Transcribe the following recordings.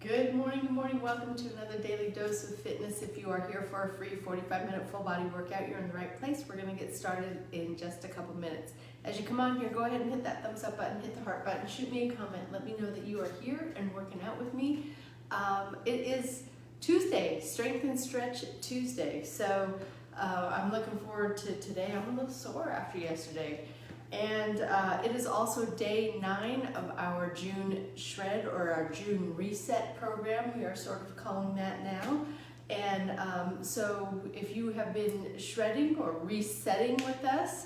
Good morning. Welcome to another daily dose of fitness. If you are here for a free 45-minute full body workout, you're in the right place. We're going to get started in just a couple minutes. As you come on here, go ahead and hit that thumbs up button, hit the heart button, shoot me a comment. Let me know that you are here and working out with me. It is Tuesday, Strength and Stretch Tuesday. So I'm looking forward to today. I'm a little sore after yesterday. And it is also day 9 of our June Shred or our June Reset program. We are sort of calling that now. And so if you have been shredding or resetting with us,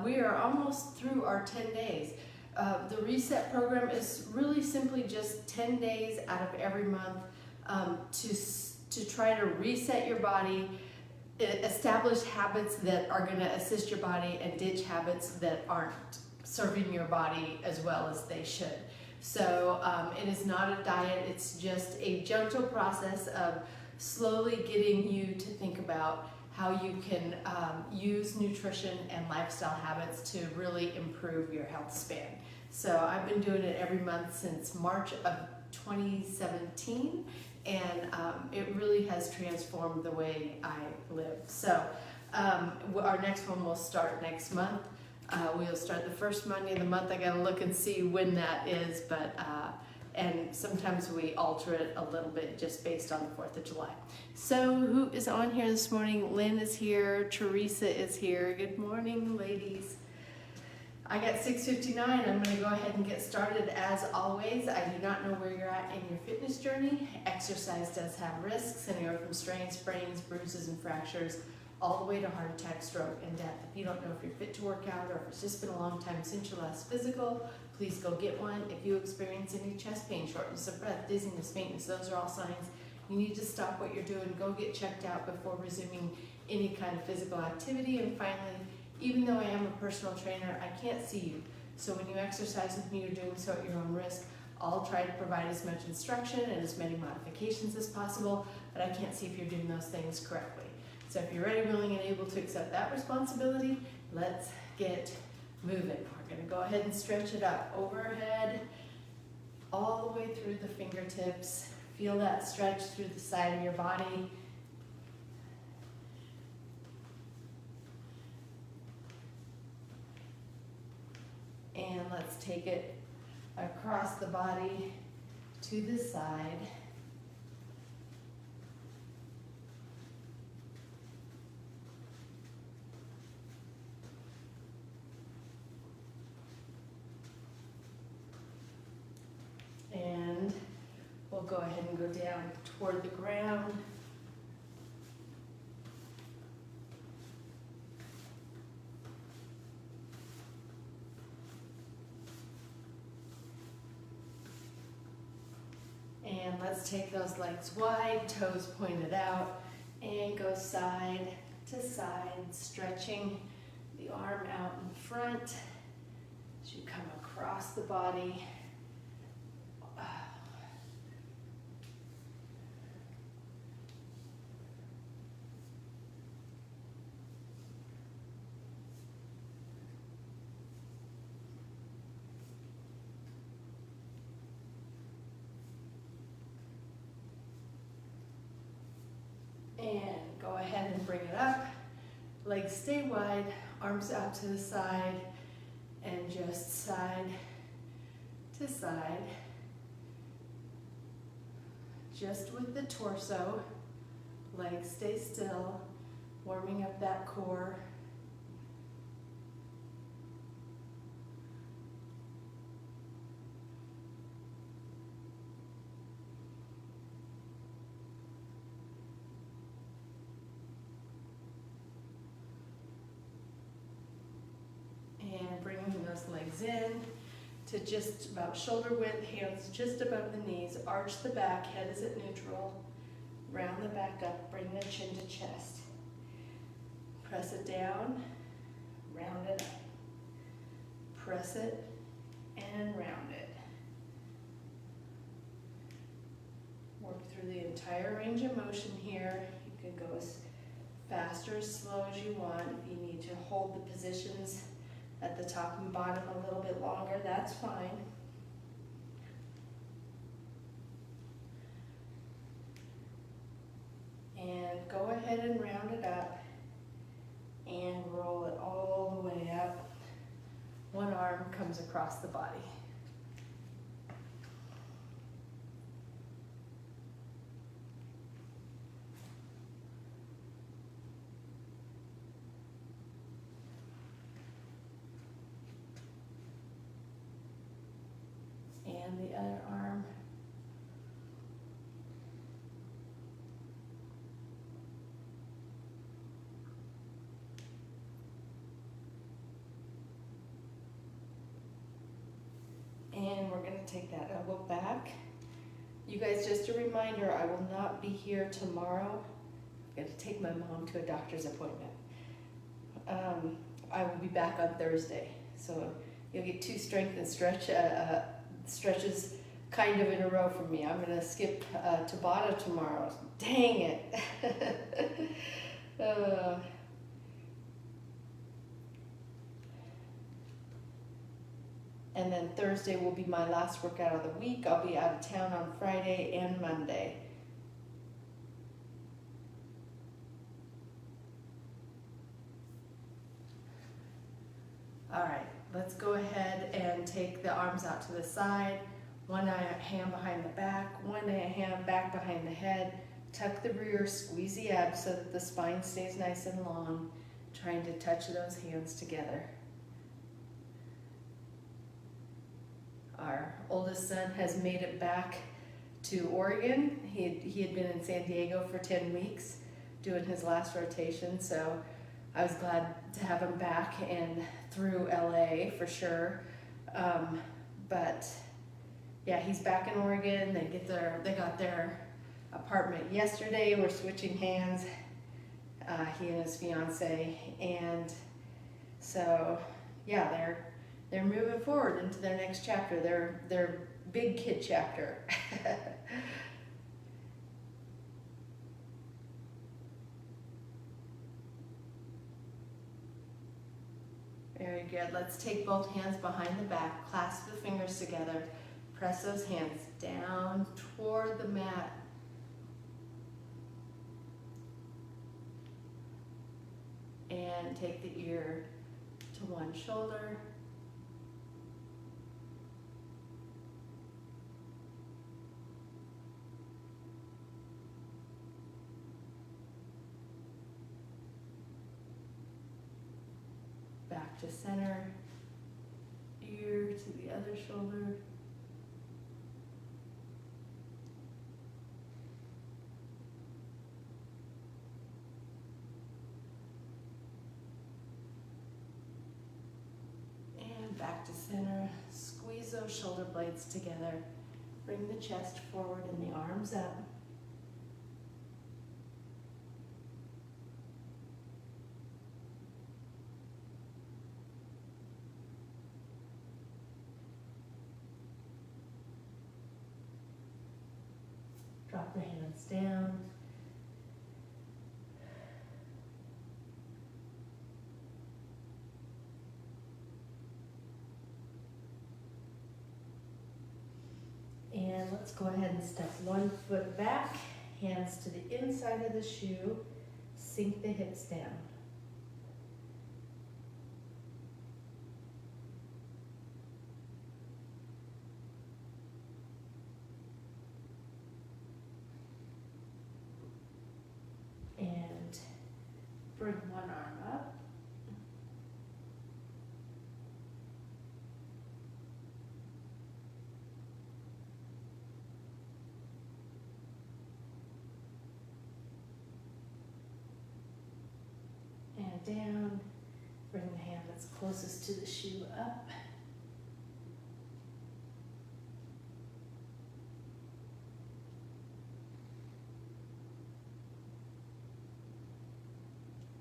we are almost through our 10 days. The Reset program is really simply just 10 days out of every month to try to reset your body, establish habits that are going to assist your body and ditch habits that aren't serving your body as well as they should. So it is not a diet, it's just a gentle process of slowly getting you to think about how you can use nutrition and lifestyle habits to really improve your health span. So I've been doing it every month since March of 2017. And it really has transformed the way I live. So our next one will start next month. We'll start the first Monday of the month. I gotta look and see when that is, but and sometimes we alter it a little bit just based on the 4th of July. So who is on here this morning? Lynn is here, Teresa is here. Good morning, ladies. I got 6:59. I'm going to go ahead and get started as always. I do not know where you're at in your fitness journey. Exercise does have risks, anywhere from strains, sprains, bruises, and fractures, all the way to heart attack, stroke, and death. If you don't know if you're fit to work out or if it's just been a long time since your last physical, please go get one. If you experience any chest pain, shortness of breath, dizziness, faintness, those are all signs you need to stop what you're doing, go get checked out before resuming any kind of physical activity. And finally, even though I am a personal trainer, I can't see you. So when you exercise with me, you're doing so at your own risk. I'll try to provide as much instruction and as many modifications as possible, but I can't see if you're doing those things correctly. So if you're ready, willing, and able to accept that responsibility, let's get moving. We're gonna go ahead and stretch it up overhead, all the way through the fingertips. Feel that stretch through the side of your body. And let's take it across the body to the side. And we'll go ahead and go down toward the ground. And let's take those legs wide, toes pointed out, and go side to side, stretching the arm out in front as you come across the body. And go ahead and bring it up. Legs stay wide, arms out to the side, and just side to side. Just with the torso, legs stay still, warming up that core. Bringing those legs in to just about shoulder width, hands just above the knees, arch the back, head is at neutral, round the back up, bring the chin to chest. Press it down, round it up. Press it and round it. Work through the entire range of motion here. You can go as fast or as slow as you want. If you need to hold the positions at the top and bottom a little bit longer, that's fine. go ahead and round it up and roll it all the way up. One arm comes across the body. And the other arm. And we're going to take that elbow back. You guys, just a reminder, I will not be here tomorrow. I'm going to take my mom to a doctor's appointment. I will be back on Thursday. So you'll get 2 strength and stretches kind of in a row from me. I'm going to skip Tabata tomorrow. Dang it. And then Thursday will be my last workout of the week. I'll be out of town on Friday and Monday. All right, let's go ahead and take the arms out to the side. One hand behind the back, one hand back behind the head. Tuck the rear, squeeze the abs so that the spine stays nice and long. Trying to touch those hands together. Our oldest son has made it back to Oregon. He had been in San Diego for 10 weeks doing his last rotation, so I was glad to have him back and through LA for sure. But yeah, he's back in Oregon. They got their apartment yesterday. We're switching hands, he and his fiance, and so yeah, they're moving forward into their next chapter, their big kid chapter. Very good. Let's take both hands behind the back, clasp the fingers together, press those hands down toward the mat. And take the ear to one shoulder. Back to center, ear to the other shoulder. And back to center, squeeze those shoulder blades together. Bring the chest forward and the arms up. Drop the hands down. And let's go ahead and step one foot back, hands to the inside of the shoe, sink the hips down. And bring one arm up. And down. Bring the hand that's closest to the shoe up.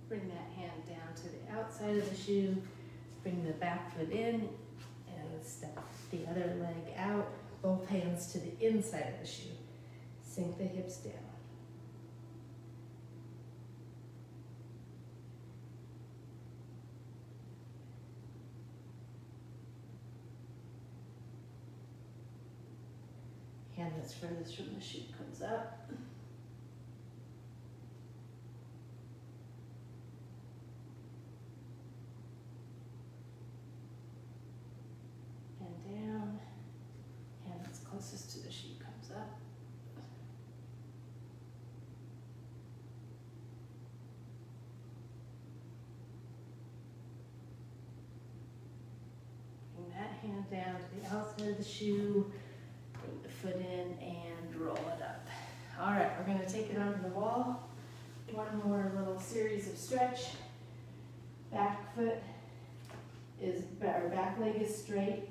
Bring that hand down to the outside of the shoe. Bring the back foot in and step the other leg out. Both hands to the inside of the shoe. Sink the hips down. Hand that's furthest from the shoe comes up. down to the outside of the shoe, bring the foot in and roll it up. All right, we're gonna take it onto the wall. One more little series of stretch. Back foot is, or back leg is straight.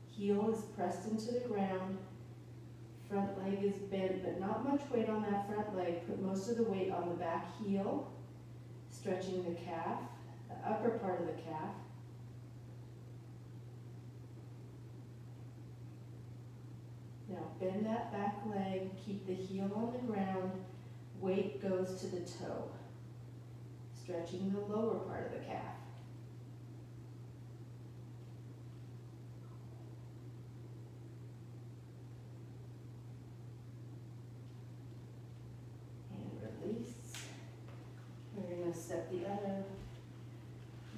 Heel is pressed into the ground. Front leg is bent, but not much weight on that front leg. Put most of the weight on the back heel, stretching the calf, the upper part of the calf. Now bend that back leg, keep the heel on the ground, weight goes to the toe, stretching the lower part of the calf. And release. We're going to step the other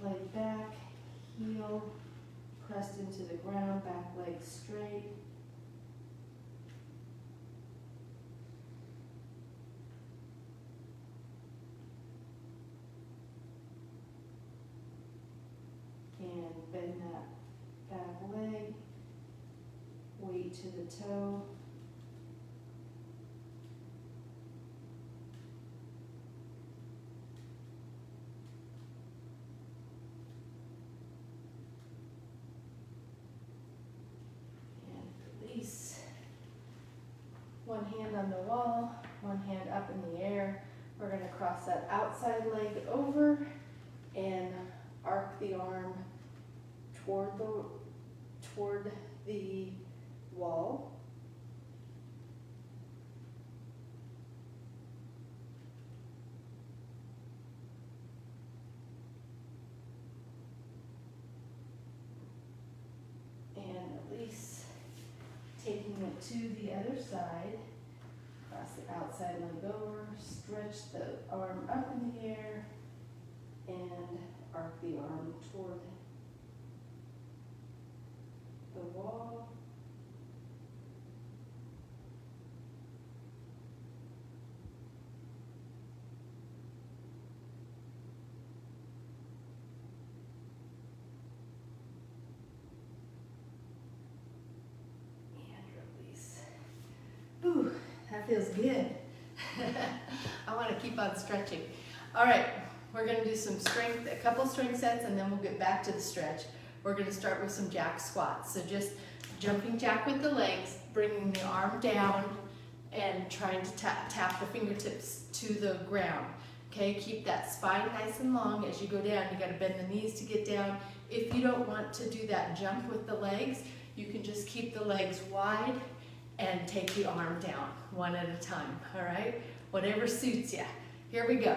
leg back, heel pressed into the ground, back leg straight. And bend that back leg, weight to the toe. And release. One hand on the wall, one hand up in the air. We're going to cross that outside leg over and arc the arm toward the wall. And release, taking it to the other side. Cross the outside leg over, stretch the arm up in the air, and arc the arm toward the wall. And release. Ooh, that feels good. I want to keep on stretching. All right, we're going to do some strength, a couple strength sets, and then we'll get back to the stretch. We're going to start with some jack squats. So just jumping jack with the legs, bringing the arm down and trying to tap the fingertips to the ground. Okay, keep that spine nice and long as you go down. You got to bend the knees to get down. If you don't want to do that jump with the legs, you can just keep the legs wide and take the arm down one at a time, all right? Whatever suits you. Here we go.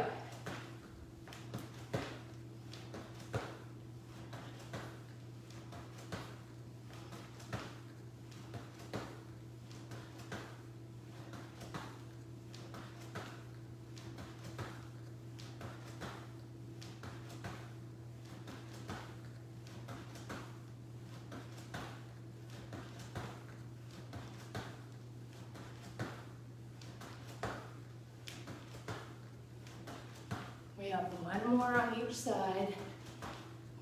We have one more on each side.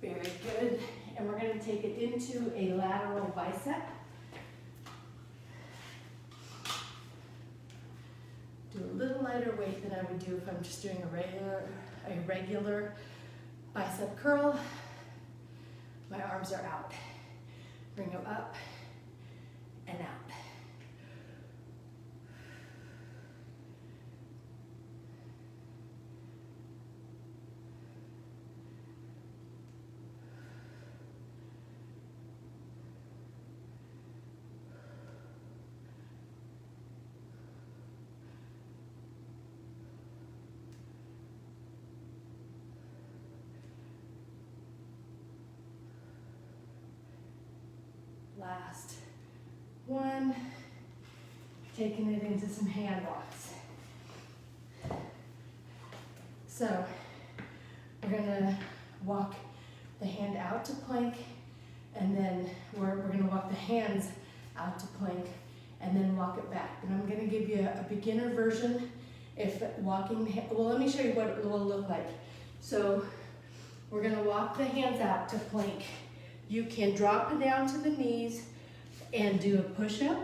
Very good. And we're going to take it into a lateral bicep. Do a little lighter weight than I would do if I'm just doing a regular bicep curl. My arms are out. Bring them up and out. Last one, taking it into some hand walks. So we're gonna walk the hand out to plank, and then we're gonna walk the hands out to plank, and then walk it back. And I'm gonna give you a beginner version. If walking, well, let me show you what it will look like. So we're gonna walk the hands out to plank. You can drop it down to the knees and do a push-up.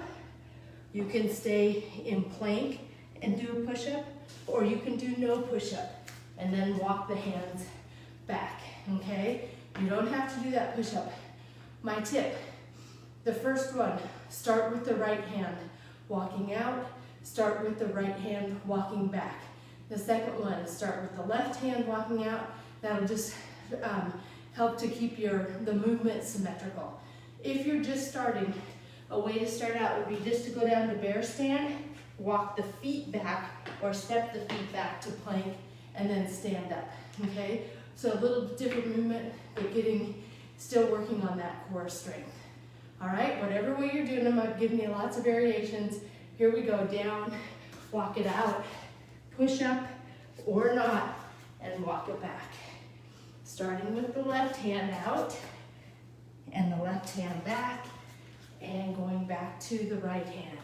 You can stay in plank and do a push-up, or you can do no push-up and then walk the hands back, okay? You don't have to do that push-up. My tip, the first one, start with the right hand walking out, start with the right hand walking back. The second one, start with the left hand walking out. That'll just help to keep the movement symmetrical. If you're just starting, a way to start out would be just to go down to bear stand, walk the feet back, or step the feet back to plank, and then stand up, okay? So a little different movement, but still working on that core strength. All right, whatever way you're doing them, I've given you lots of variations. Here we go, down, walk it out, push up or not, and walk it back. Starting with the left hand out, and the left hand back, and going back to the right hand.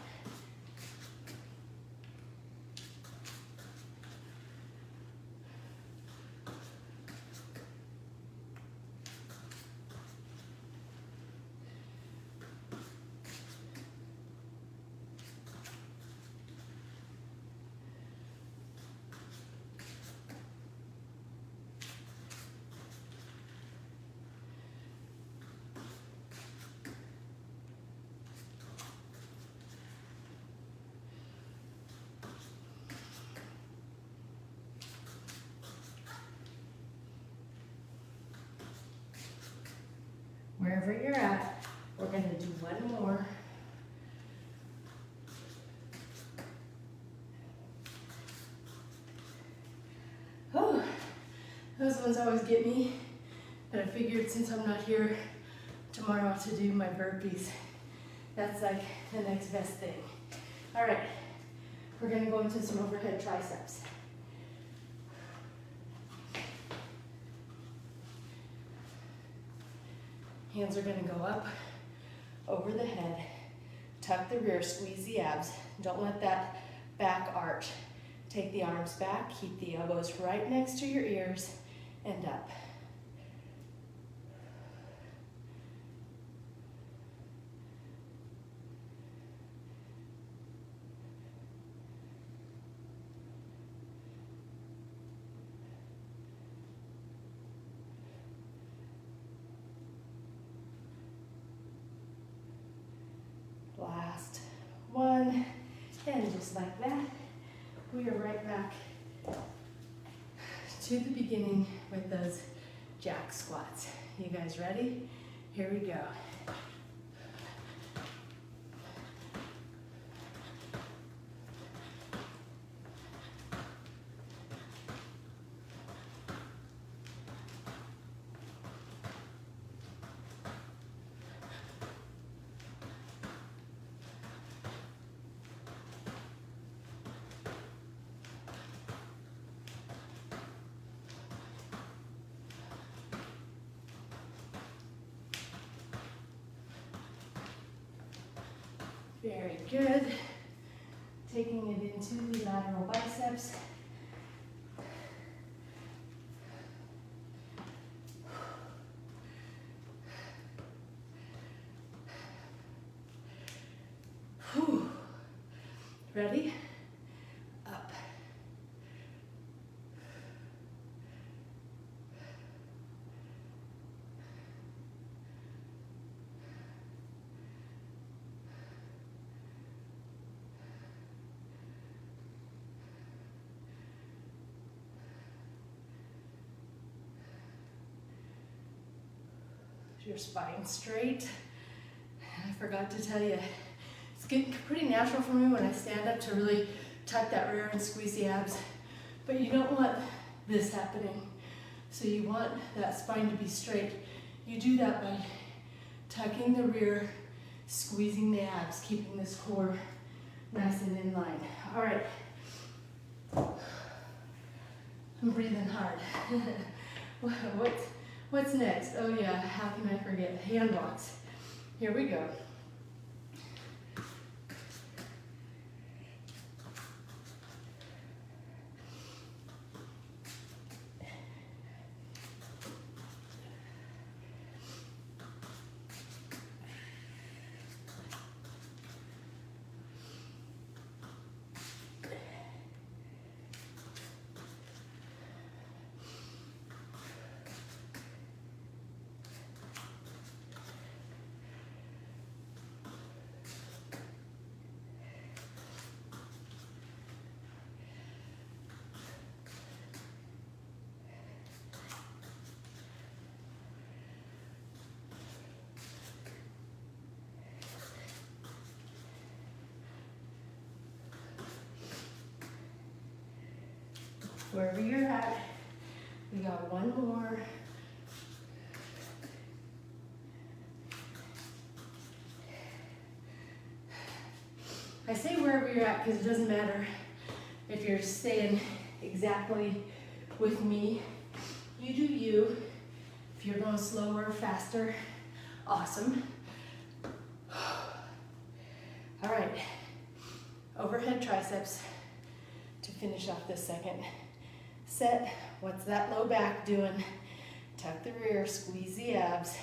Wherever you're at, we're going to do one more. Oh, those ones always get me, but I figured since I'm not here tomorrow to do my burpees, that's like the next best thing. All right, we're going to go into some overhead triceps. Hands are going to go up over the head, tuck the rear, squeeze the abs. Don't let that back arch. Take the arms back, keep the elbows right next to your ears, and up. Last one, and just like that, we are right back to the beginning with those jack squats. You guys ready? Here we go. Very good. Taking it into the lateral biceps. Whew. Ready? Up. Your spine straight. I forgot to tell you, it's getting pretty natural for me when I stand up to really tuck that rear and squeeze the abs, but you don't want this happening. So you want that spine to be straight. You do that by tucking the rear, squeezing the abs, keeping this core nice and in line. All right. I'm breathing hard. What's next? Oh yeah, how can I forget? Hand walks. Here we go. Wherever you're at, we got one more. I say wherever you're at because it doesn't matter if you're staying exactly with me. You do you. If you're going slower or faster, awesome. All right, overhead triceps to finish off this second set. What's that low back doing? Tuck the rear, squeeze the abs.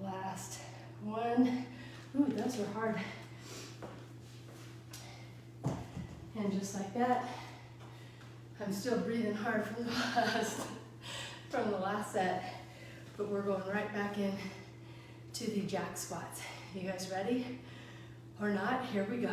Last one. Ooh, those were hard. And just like that, I'm still breathing hard from the last set, but we're going right back in to the jack squats. You guys ready or not? Here we go.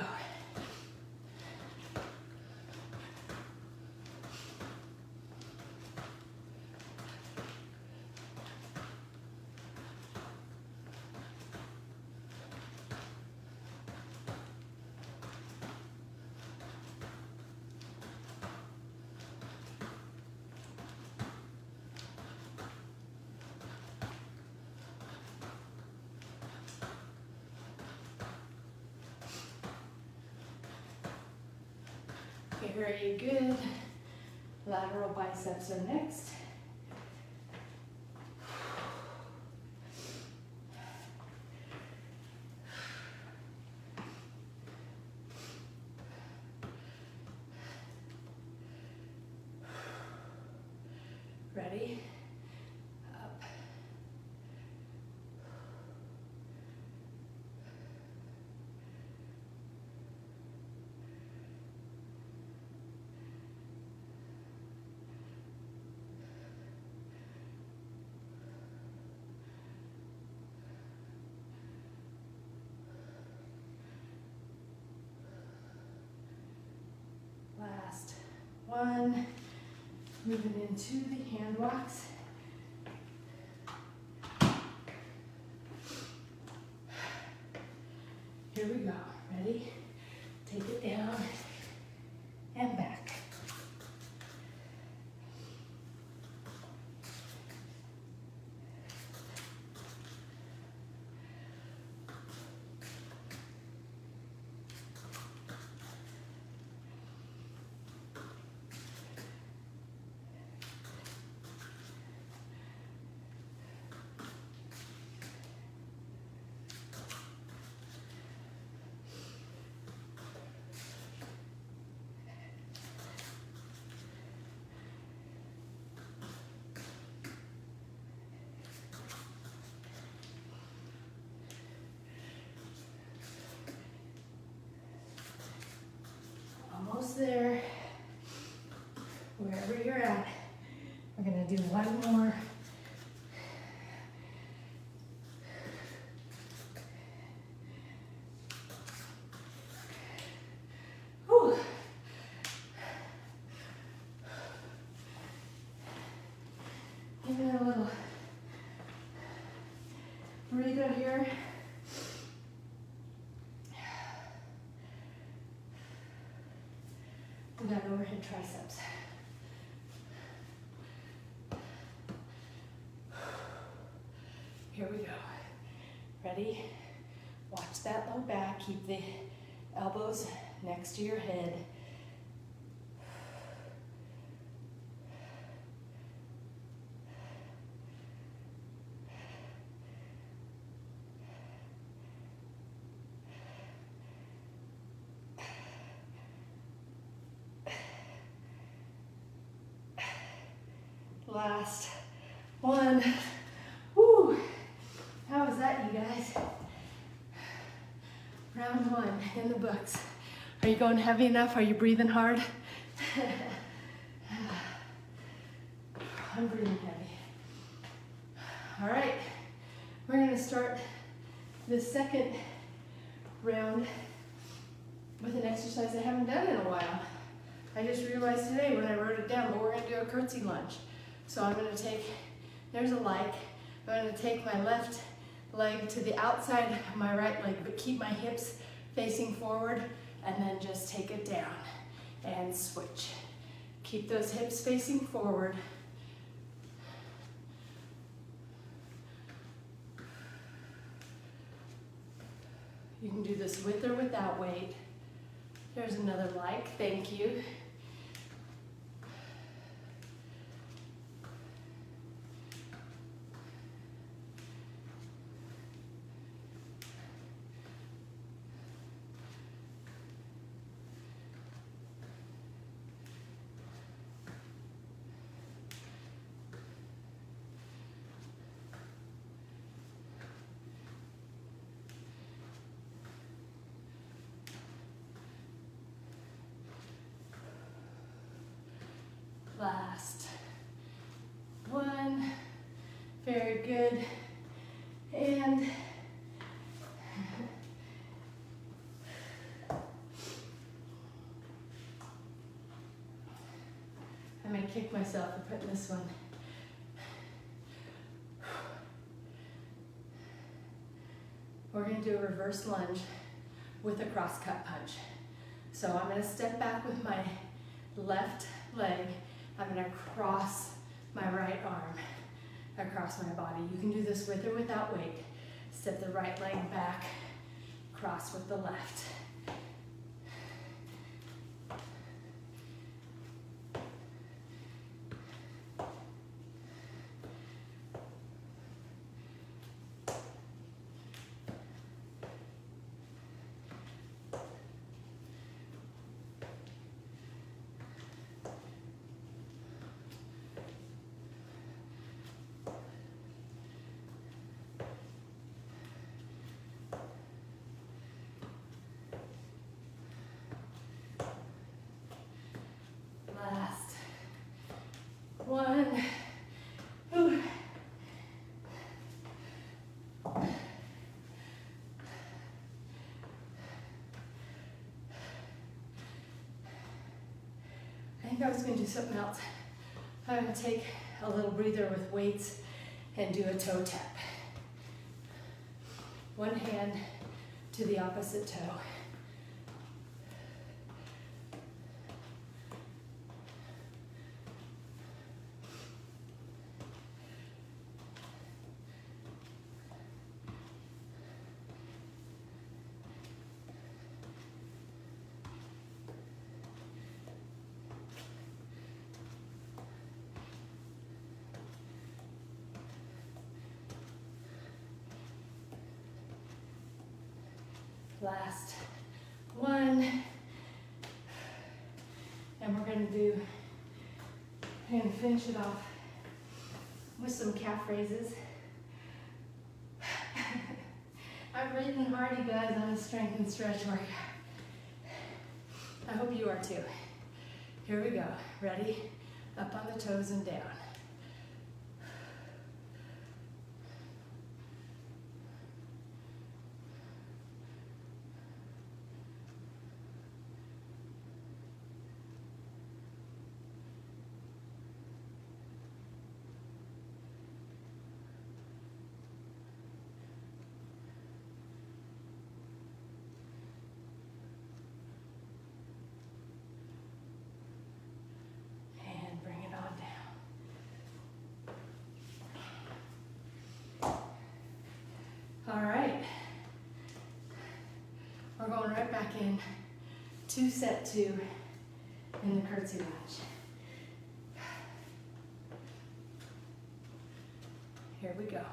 Okay, very good. Lateral biceps are next. Ready? Up. Last one. Moving into the hand walks. Here we go. Ready? Take it down and back. Almost there. Wherever you're at, we're gonna do one more. Whew. Give it a little breather here. We got overhead triceps. Here we go. Ready? Watch that low back. Keep the elbows next to your head. Last one. Woo! How was that, you guys? Round one in the books. Are you going heavy enough? Are you breathing hard? I'm breathing heavy. All right, we're gonna start the second round with an exercise I haven't done in a while. I just realized today when I wrote it down, but we're gonna do a curtsy lunge. So I'm gonna take, there's a like, I'm gonna take my left leg to the outside of my right leg, but keep my hips facing forward, and then just take it down and switch. Keep those hips facing forward. You can do this with or without weight. There's another like, thank you. Last one, very good, and I may kick myself for putting this one. We're going to do a reverse lunge with a cross cut punch. So I'm going to step back with my left leg. I'm going to cross my right arm across my body. You can do this with or without weight. Step the right leg back, cross with the left. Last one. Ooh. I think I was going to do something else. I'm going to take a little breather with weights and do a toe tap. One hand to the opposite toe. Last one, and we're going to finish it off with some calf raises. I'm breathing hard, you guys, on a strength and stretch workout. I hope you are too. Here we go. Ready? Up on the toes and down. All right, we're going right back in to set 2 in the curtsy lunge. Here we go.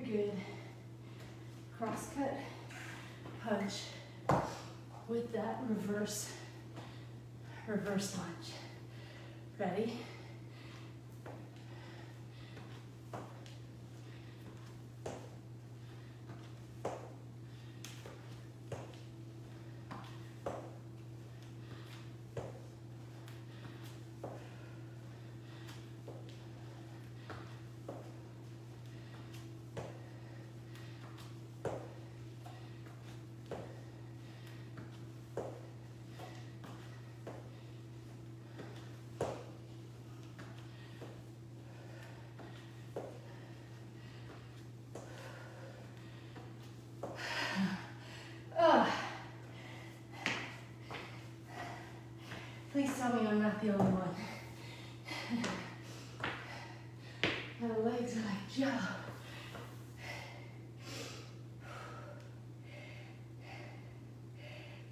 good. Cross-cut punch with that reverse lunge. Ready? Please tell me I'm not the only one. My legs are like jello.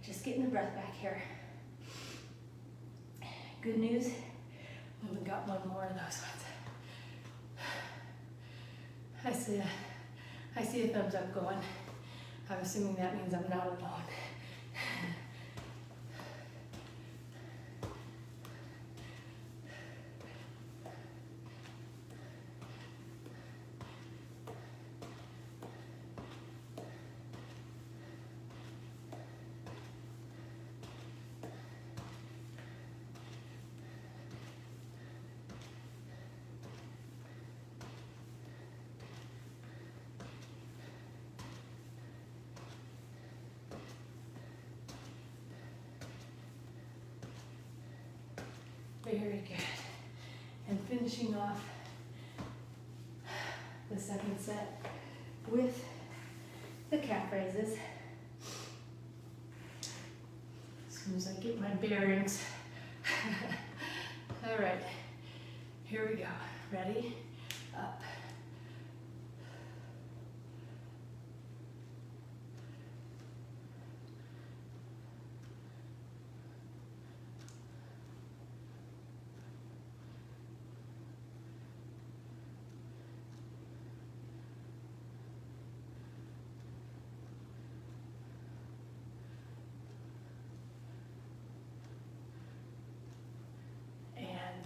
Just getting the breath back here. Good news, we only got one more of those ones. I see a thumbs up going. I'm assuming that means I'm not alone. Very good. And finishing off the second set with the calf raises. As soon as I get my bearings. All right, here we go. Ready? Up.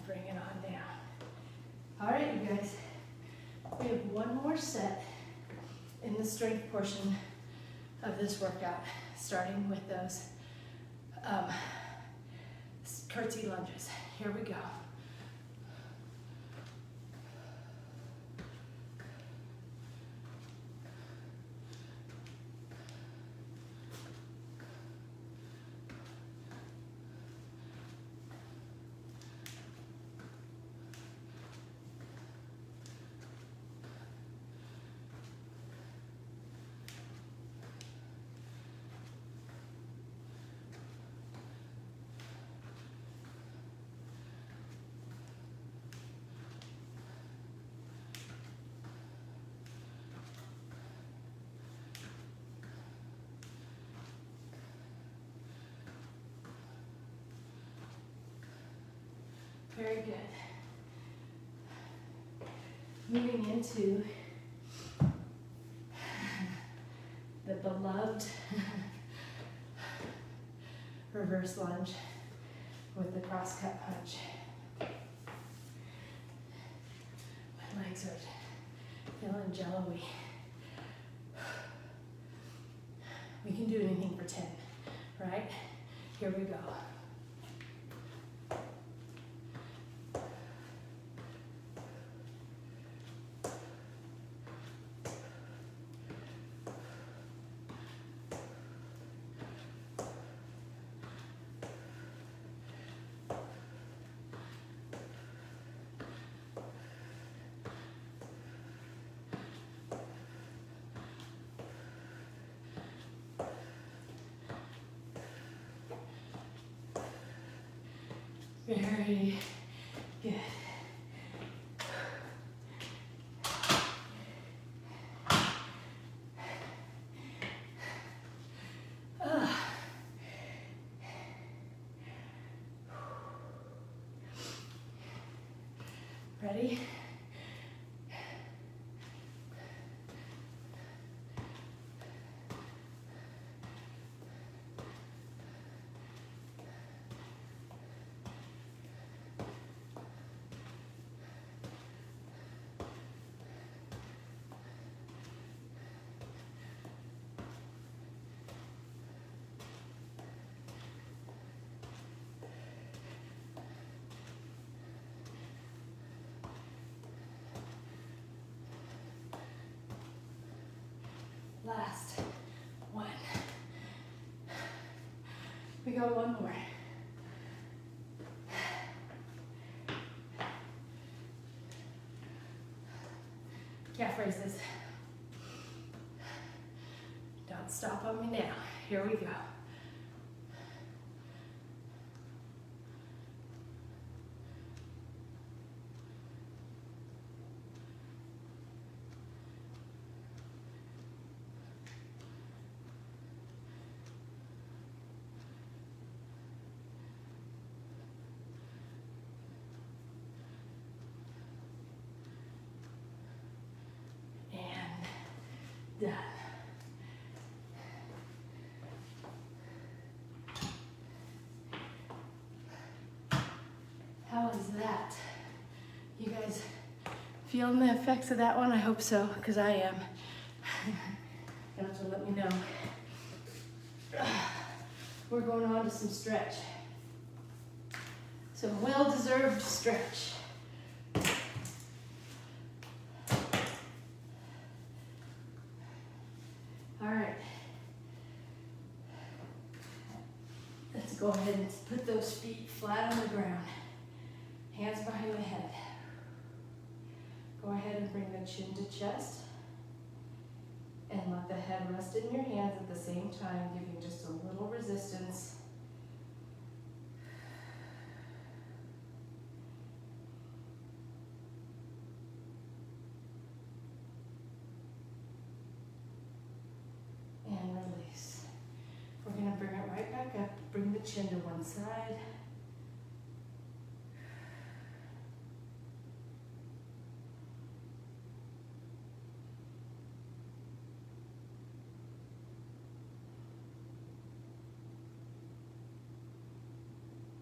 Bring it on down. All right, you guys, we have one more set in the strength portion of this workout, starting with those curtsy lunges. Here we go. Very good. Moving into the beloved reverse lunge with the cross-cut punch. My legs are feeling jello-y. We can do anything for 10, right? Here we go. Very good. Ready? Last one. We got one more. Calf raises. Don't stop on me now. Here we go. Done. How is that? You guys feeling the effects of that one? I hope so, because I am. You'll have to let me know. We're going on to some stretch. Some well-deserved stretch. All right. Let's go ahead and put those feet flat on the ground. Hands behind the head. Go ahead and bring the chin to chest. And let the head rest in your hands at the same time, giving just a little resistance. And release. We're going to bring it right back up. Bring the chin to one side.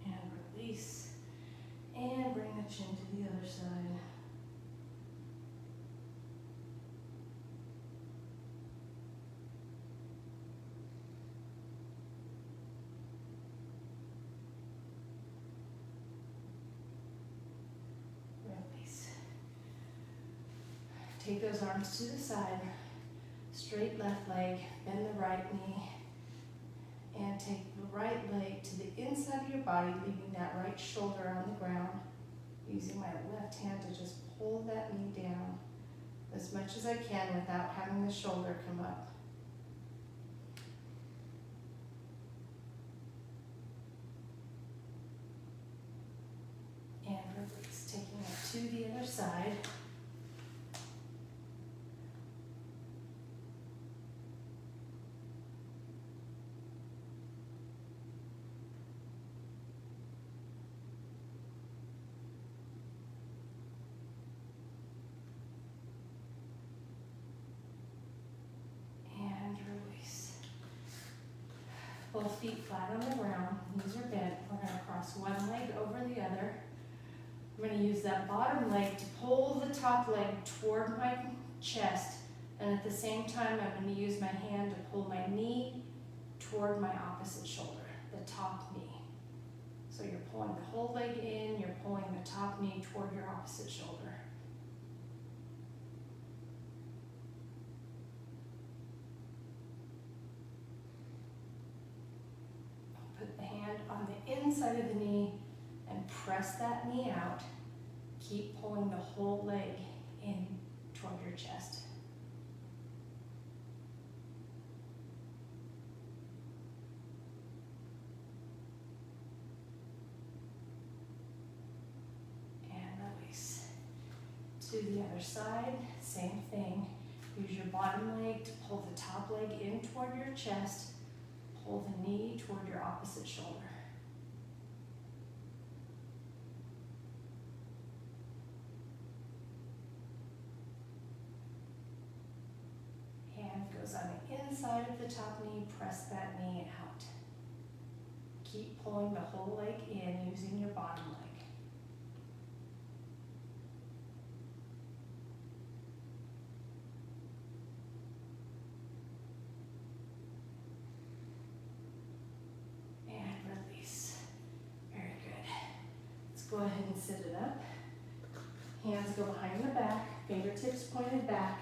And release. And bring the chin to the other side. Take those arms to the side, straight left leg, bend the right knee, and take the right leg to the inside of your body, leaving that right shoulder on the ground, using my left hand to just pull that knee down as much as I can without having the shoulder come up. And release, taking it to the other side. Both feet flat on the ground, knees are bent. We're going to cross one leg over the other. I'm going to use that bottom leg to pull the top leg toward my chest, and at the same time I'm going to use my hand to pull my knee toward my opposite shoulder, the top knee. So you're pulling the whole leg in, you're pulling the top knee toward your opposite shoulder. Put the hand on the inside of the knee and press that knee out. Keep pulling the whole leg in toward your chest. And release. To the other side, same thing. Use your bottom leg to pull the top leg in toward your chest. Pull the knee toward your opposite shoulder. Hand goes on the inside of the top knee, press that knee out. Keep pulling the whole leg in using your bottom leg. Go ahead and sit it up. Hands go behind the back, fingertips pointed back.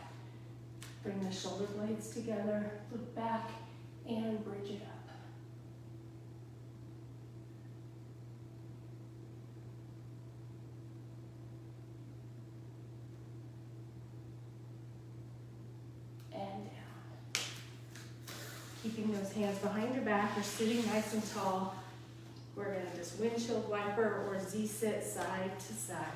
Bring the shoulder blades together, look back, and bridge it up. And down. Keeping those hands behind your back or sitting nice and tall. We're going to just windshield wiper or Z-sit side to side.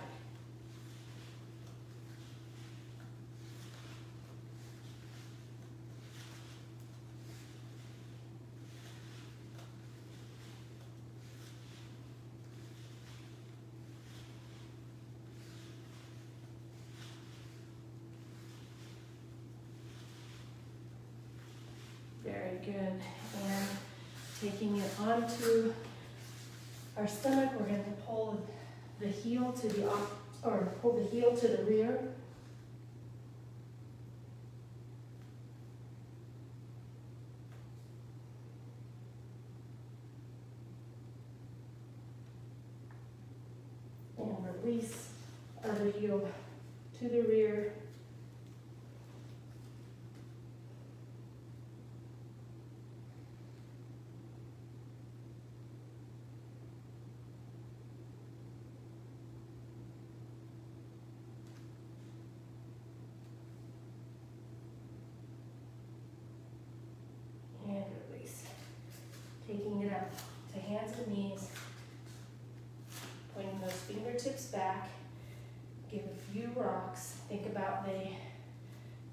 Very good. And taking it onto our stomach, we're going to pull the heel to the pull the heel to the rear. And release other heel to the rear. Taking it up to hands and knees, pointing those fingertips back, give a few rocks, think about the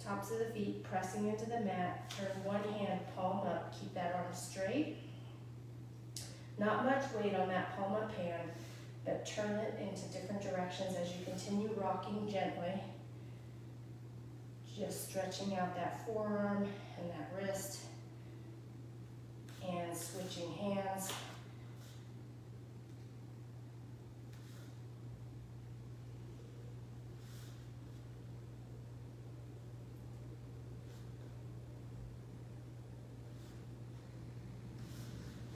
tops of the feet pressing into the mat, turn one hand, palm up, keep that arm straight. Not much weight on that palm up hand, but turn it into different directions as you continue rocking gently. Just stretching out that forearm and that wrist. And switching hands.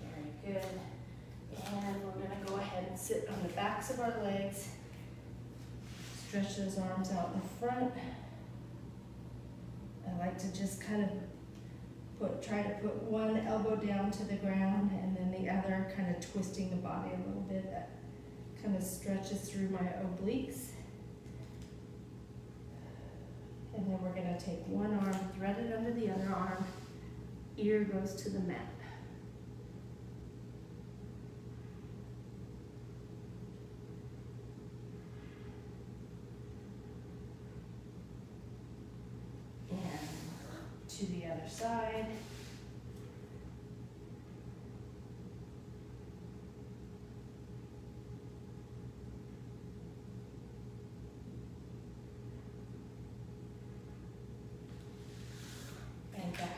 Very good. And we're going to go ahead and sit on the backs of our legs. Stretch those arms out in front. I like to just kind of try to put one elbow down to the ground and then the other kind of twisting the body a little bit. That kind of stretches through my obliques. And then we're going to take one arm, thread it under the other arm, ear goes to the mat. To the other side. And back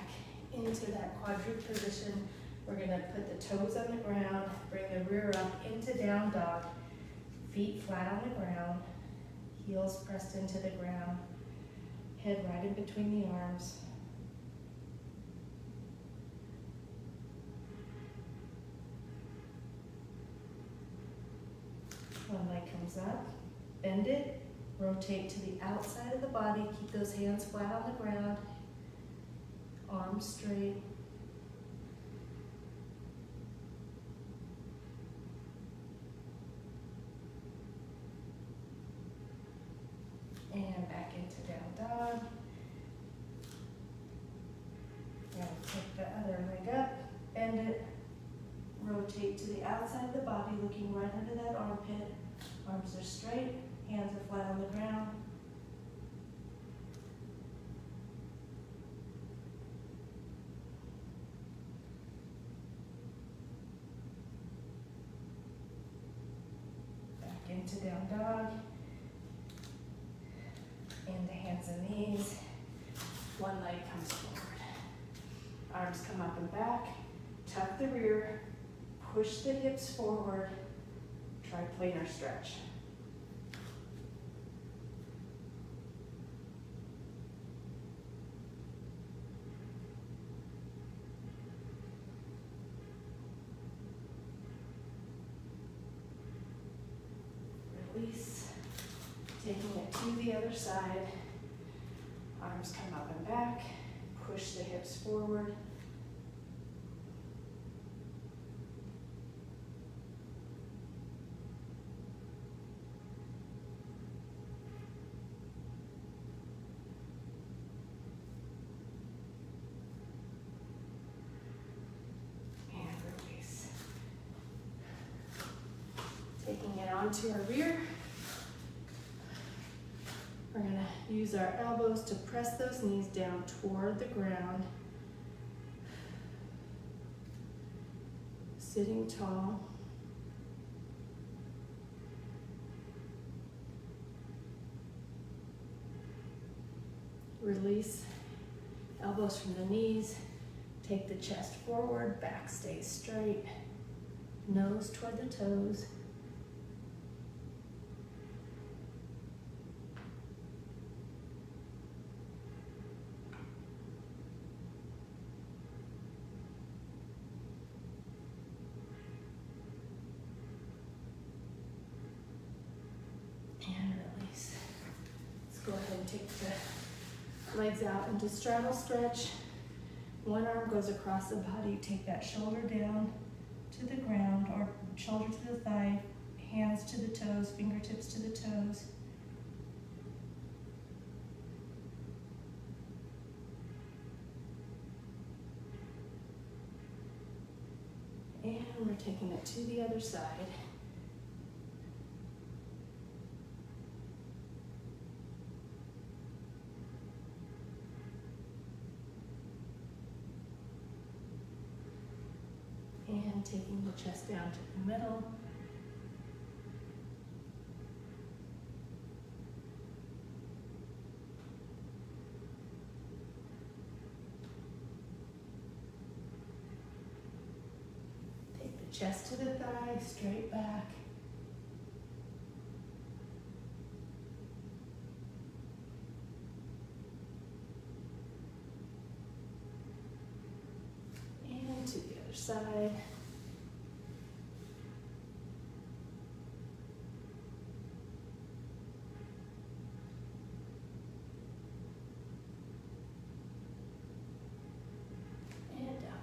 into that quadruped position. We're going to put the toes on the ground, bring the rear up into down dog, feet flat on the ground, heels pressed into the ground, head right in between the arms. One leg comes up, bend it, rotate to the outside of the body, keep those hands flat on the ground, arms straight. And back into down dog. Now take the other leg up, bend it, rotate to the outside of the body, looking right under that armpit. Arms are straight, hands are flat on the ground. Back into down dog. Into hands and knees. One leg comes forward. Arms come up and back. Tuck the rear. Push the hips forward. Triplanar stretch. Release. Taking it to the other side. Arms come up and back, push the hips forward. Taking it onto our rear. We're going to use our elbows to press those knees down toward the ground. Sitting tall. Release elbows from the knees. Take the chest forward, back stays straight. Nose toward the toes. And release. Let's go ahead and take the legs out into straddle stretch. One arm goes across the body. Take that shoulder down to the ground, or shoulder to the thigh, hands to the toes, fingertips to the toes. And we're taking it to the other side. And taking the chest down to the middle. Take the chest to the thigh, straight back. And to the other side.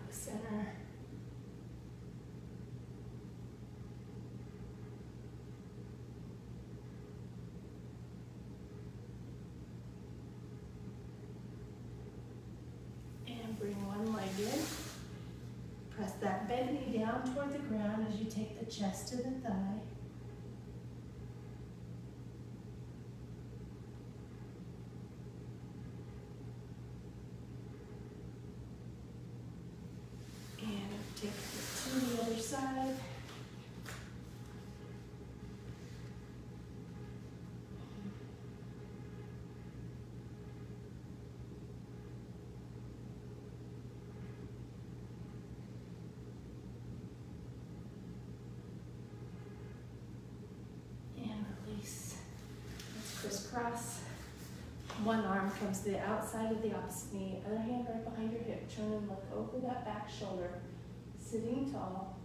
Center. And bring one leg in. Press that bent knee down toward the ground as you take the chest to the thigh. Take it to the other side. And release. Let's crisscross. One arm comes to the outside of the opposite knee, other hand right behind your hip. Turn and look over that back shoulder. Sitting tall.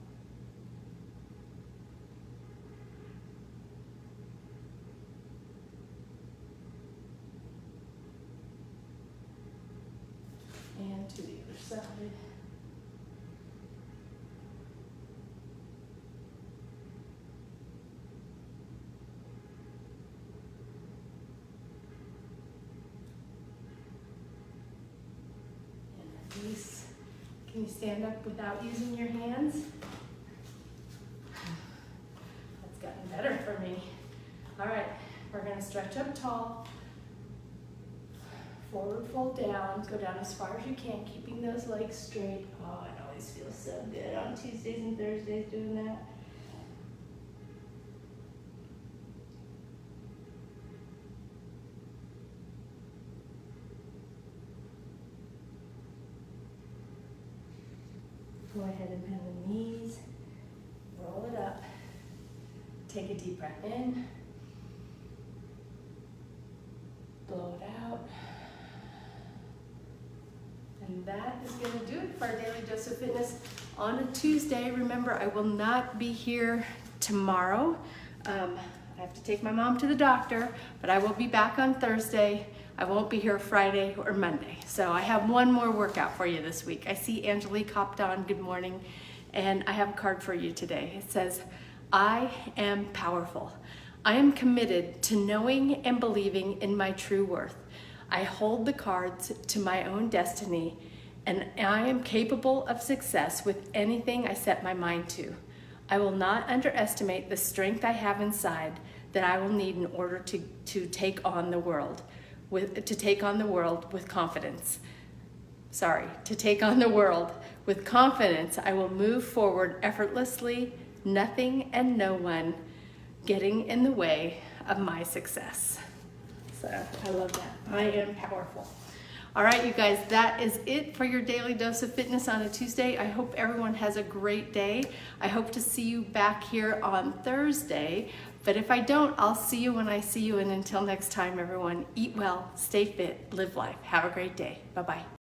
And to the other side. And release. Can you stand up without using your hands? That's gotten better for me. All right, we're gonna stretch up tall. Forward fold down, go down as far as you can, keeping those legs straight. Oh, it always feels so good on Tuesdays and Thursdays doing that. Go ahead and bend the knees, roll it up, take a deep breath in, blow it out. And that is going to do it for our Daily Dose of Fitness on a Tuesday. Remember, I will not be here tomorrow. I have to take my mom to the doctor, but I will be back on Thursday. I won't be here Friday or Monday. So I have one more workout for you this week. I see Angelique hopped on, good morning. And I have a card for you today. It says, I am powerful. I am committed to knowing and believing in my true worth. I hold the cards to my own destiny, and I am capable of success with anything I set my mind to. I will not underestimate the strength I have inside that I will need in order to take on the world with confidence. To take on the world with confidence. I will move forward effortlessly, nothing and no one getting in the way of my success. So I love that. I am powerful. All right, you guys, that is it for your daily dose of fitness on a Tuesday. I hope everyone has a great day. I hope to see you back here on Thursday. But if I don't, I'll see you when I see you. And until next time, everyone, eat well, stay fit, live life. Have a great day. Bye-bye.